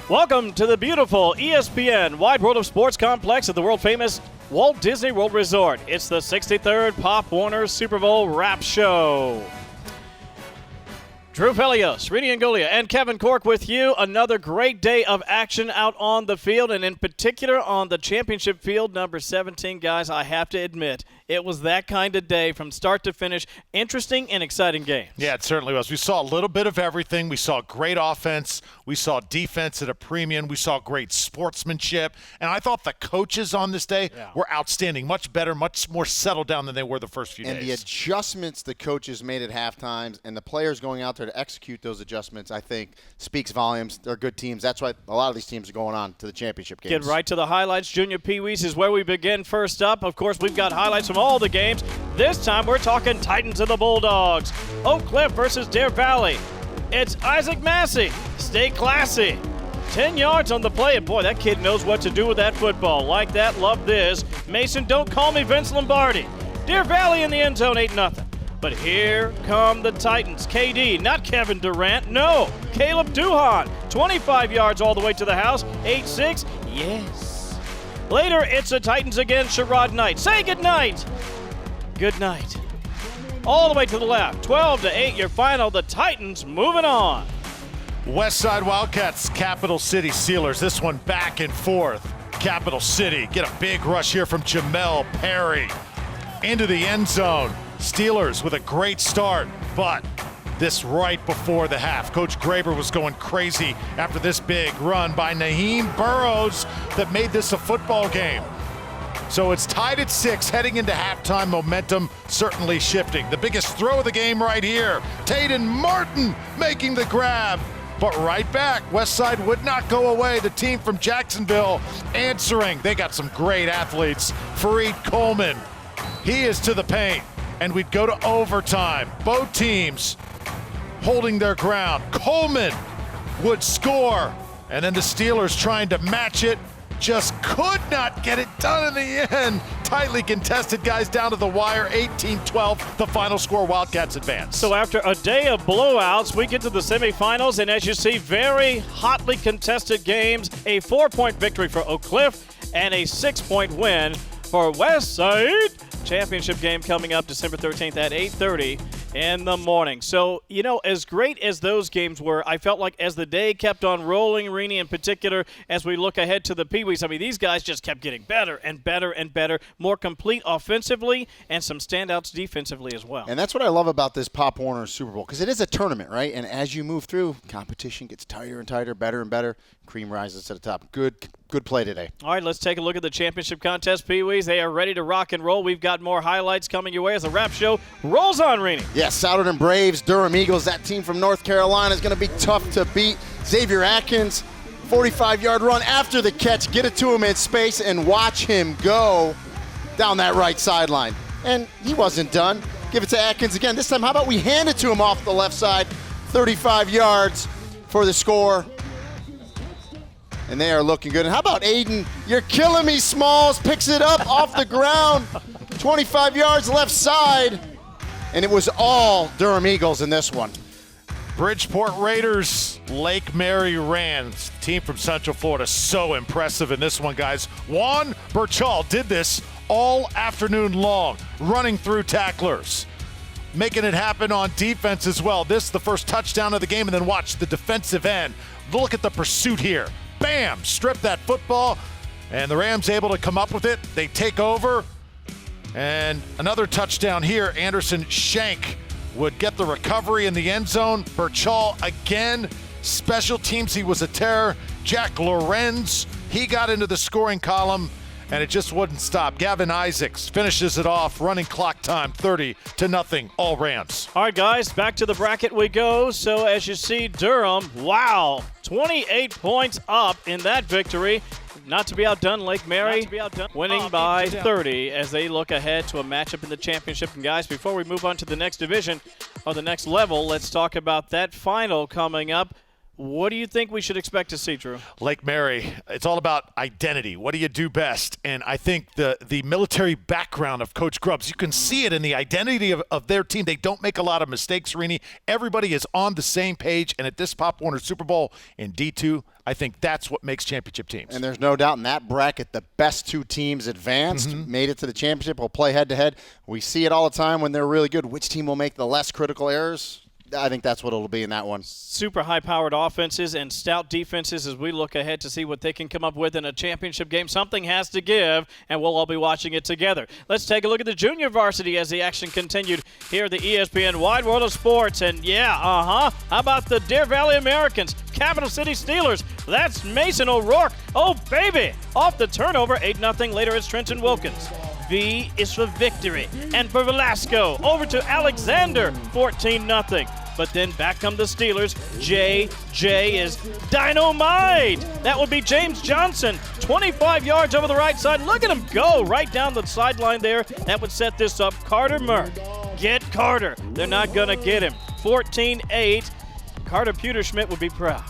Welcome to the beautiful ESPN Wide World of Sports complex at the world-famous Walt Disney World Resort. It's the 63rd Pop Warner Super Bowl Wrap Show. Drew Pelios, Rini Angolia, and Kevin Cork with you. Another great day of action out on the field, and in particular on the championship field, number 17. Guys, I have to admit, it was that kind of day from start to finish. Interesting and exciting games. Yeah, it certainly was. We saw a little bit of everything. We saw great offense. We saw defense at a premium. We saw great sportsmanship. And I thought the coaches on this day were outstanding, much better, much more settled down than they were the first few days. And the adjustments the coaches made at halftime and the players going out there to execute those adjustments, I think, speaks volumes. They're good teams. That's why a lot of these teams are going on to the championship games. Get right to the highlights. Junior Pee Wees is where we begin first up. Of course, we've got highlights from all the games. This time we're talking Titans and the Bulldogs. Oak Cliff versus Deer Valley. It's Isaac Massey. Stay classy. 10 yards on the play, and boy, that kid knows what to do with that football. Like that, love this. Mason, don't call me Vince Lombardi. Deer Valley in the end zone, 8-0. But here come the Titans. KD, not Kevin Durant, no. Caleb Duhan, 25 yards all the way to the house, 8-6, yes. Later, it's the Titans again, Sherrod Knight. Say goodnight. Good night. All the way to the left, 12-8, your final. The Titans moving on. Westside Wildcats, Capital City Steelers. This one back and forth. Capital City get a big rush here from Jamel Perry into the end zone. Steelers with a great start, but this right before the half. Coach Graber was going crazy after this big run by Naheem Burrows that made this a football game. So it's tied at 6 heading into halftime. Momentum certainly shifting. The biggest throw of the game right here. Taden Martin making the grab. But right back, Westside would not go away. The team from Jacksonville answering. They got some great athletes. Fareed Coleman, he is to the paint. And we'd go to overtime. Both teams holding their ground. Coleman would score. And then the Steelers trying to match it. Just could not get it done in the end. Tightly contested, guys, down to the wire. 18-12, the final score. Wildcats advance. So after a day of blowouts, we get to the semifinals, and as you see, very hotly contested games. A 4-point victory for Oak Cliff and a 6-point win for Westside. Championship game coming up December 13th at 8:30 in the morning. So, you know, as great as those games were, I felt like as the day kept on rolling, Rini in particular, as we look ahead to the Pee Wees, I mean, these guys just kept getting better and better and better, more complete offensively and some standouts defensively as well. And that's what I love about this Pop Warner Super Bowl, because it is a tournament, right? And as you move through, competition gets tighter and tighter, better and better. Cream rises to the top. Good play today. All right, let's take a look at the championship contest, Pee Wees. They are ready to rock and roll. We've got more highlights coming your way as the Wrap Show rolls on, Rini. Yes, Southern Braves, Durham Eagles. That team from North Carolina is going to be tough to beat. Xavier Atkins, 45-yard run after the catch. Get it to him in space and watch him go down that right sideline. And he wasn't done. Give it to Atkins again. This time, how about we hand it to him off the left side? 35 yards for the score. And they are looking good. And how about Aiden? You're killing me, Smalls. Picks it up off the ground. 25 yards left side. And it was all Durham Eagles in this one. Bridgeport Raiders, Lake Mary Rams, team from Central Florida. So impressive in this one, guys. Juan Burchall did this all afternoon long, running through tacklers, making it happen on defense as well. This is the first touchdown of the game, and then watch the defensive end. Look at the pursuit here. Bam! Strip that football, and the Rams able to come up with it. They take over, and another touchdown here. Anderson Shank would get the recovery in the end zone. Burchall again. Special teams, he was a terror. Jack Lorenz, he got into the scoring column, and it just wouldn't stop. Gavin Isaacs finishes it off. Running clock time, 30-0, all Rams. All right, guys, back to the bracket we go. So as you see, Durham, wow, 28 points up in that victory. Not to be outdone, Lake Mary winning by 30 as they look ahead to a matchup in the championship. And guys, before we move on to the next division or the next level, let's talk about that final coming up. What do you think we should expect to see, Drew? Lake Mary, it's all about identity. What do you do best? And I think the military background of Coach Grubbs, you can see it in the identity of their team. They don't make a lot of mistakes, Rini. Everybody is on the same page. And at this Pop Warner Super Bowl in D2, I think that's what makes championship teams. And there's no doubt in that bracket, the best two teams advanced, made it to the championship, will play head-to-head. We see it all the time when they're really good. Which team will make the less critical errors? I think that's what it'll be in that one. Super high-powered offenses and stout defenses as we look ahead to see what they can come up with in a championship game. Something has to give, and we'll all be watching it together. Let's take a look at the junior varsity as the action continued here at the ESPN Wide World of Sports. And how about the Deer Valley Americans, Capital City Steelers? That's Mason O'Rourke. Oh, baby! Off the turnover, 8-0. Later, it's Trenton Wilkins. V is for victory. And for Velasco, over to Alexander, 14-0. But then back come the Steelers. J is dynamite. That would be James Johnson, 25 yards over the right side. Look at him go right down the sideline there. That would set this up. Carter Murr. Get Carter. They're not going to get him. 14-8. Carter Pewterschmidt would be proud.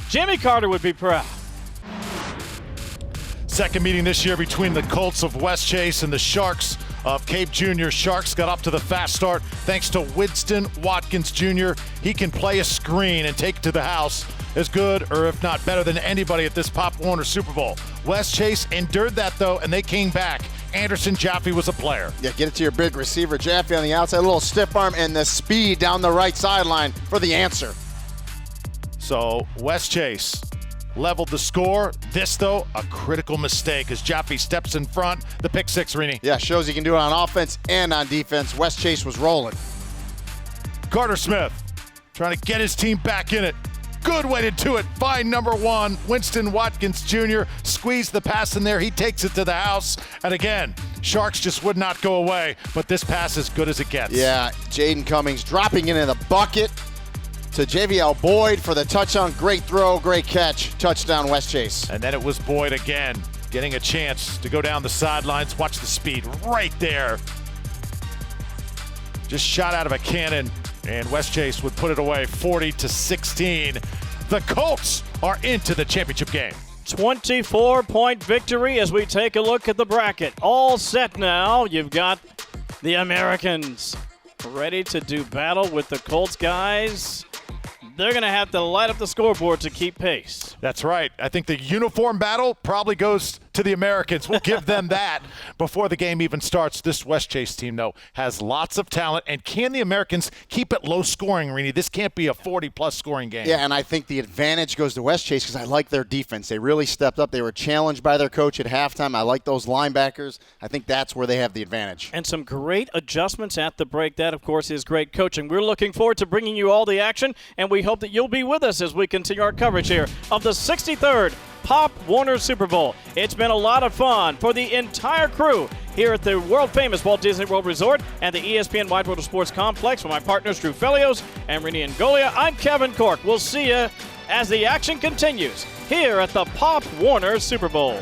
Jimmy Carter would be proud. Second meeting this year between the Colts of West Chase and the Sharks of Cape Jr. Sharks got off to the fast start thanks to Winston Watkins Jr. He can play a screen and take it to the house as good or if not better than anybody at this Pop Warner Super Bowl. West Chase endured that though, and they came back. Anderson Jaffe was a player. Yeah, get it to your big receiver. Jaffe on the outside, a little stiff arm, and the speed down the right sideline for the answer. So West Chase leveled the score. This, though, a critical mistake as Jaffe steps in front. The pick six, Rini. Yeah, shows he can do it on offense and on defense. West Chase was rolling. Carter Smith trying to get his team back in it. Good way to do it. Find number one, Winston Watkins Jr. Squeezed the pass in there. He takes it to the house. And again, Sharks just would not go away, but this pass is good as it gets. Yeah, Jaden Cummings dropping it in the bucket to JVL Boyd for the touchdown. Great throw, great catch. Touchdown, West Chase. And then it was Boyd again, getting a chance to go down the sidelines. Watch the speed right there. Just shot out of a cannon, and West Chase would put it away 40-16. The Colts are into the championship game. 24-point victory as we take a look at the bracket. All set now. You've got the Americans ready to do battle with the Colts guys. They're going to have to light up the scoreboard to keep pace. That's right. I think the uniform battle probably goes to the Americans. We'll give them that before the game even starts. This West Chase team, though, has lots of talent. And can the Americans keep it low scoring, Rini? This can't be a 40-plus scoring game. Yeah, and I think the advantage goes to West Chase because I like their defense. They really stepped up. They were challenged by their coach at halftime. I like those linebackers. I think that's where they have the advantage. And some great adjustments at the break. That, of course, is great coaching. We're looking forward to bringing you all the action, and we hope that you'll be with us as we continue our coverage here of the 63rd Pop Warner Super Bowl. It's been a lot of fun for the entire crew here at the world-famous Walt Disney World Resort and the ESPN Wide World of Sports Complex. For my partners, Drew Felios and Rini Ngolia, I'm Kevin Cork. We'll see you as the action continues here at the Pop Warner Super Bowl.